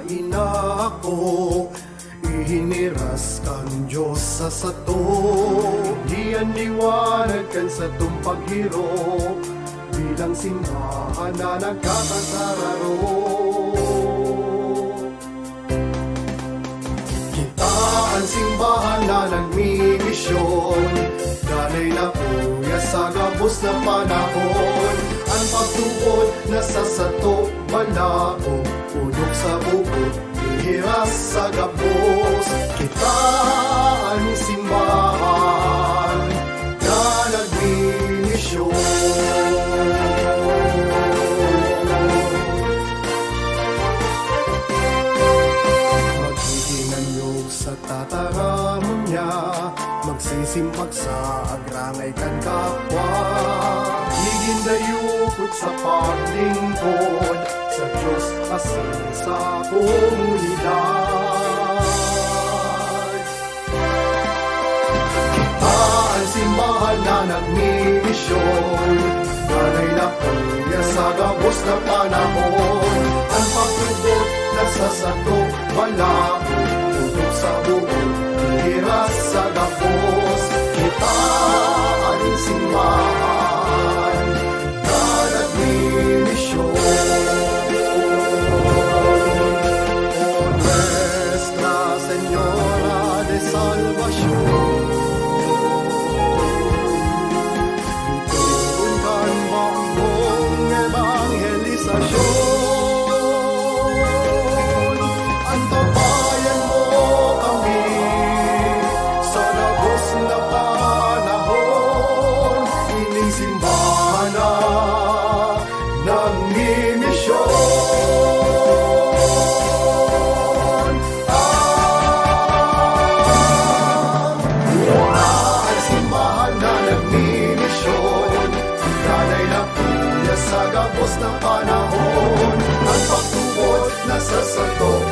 Nain ako, ihiniras kang Diyos sa sato. Diyan liwanag kan sa tumpaghiro, bilang simbahan na nagkakasararo. Kita ang simbahan na nagmimisyon, danay na kuya sa gabos na panahon. Ang pagtuod na sa sato balaong, ulok sa bukod, ihiras sa gabos. Kita ang simbahan na nagmimisyon. Maghihinanyog sa tataramon niya, magsisimpag sa agrangay kan kapwa. Higindayukot sa paglingkod sa Diyos asin sa komunidad. Kita ang simbahan na nagmimisyon, danay na kuya sa gabos na panahon. Ang pagtugot na sa sato balaong, tulog sa buong, ihiras sa gabos. Kita ang simbahan na nagmimisyon. O Nuestra Señora de Salvación, ituon kan bagong evangelisasyon. Antabayan mo kami sa labos na panahon, ining simbahan na nagmimisyon. Ang simbahan na nagmimisyon, danay na kuya sa gabos na panahon. Ang pagtuod na sa sato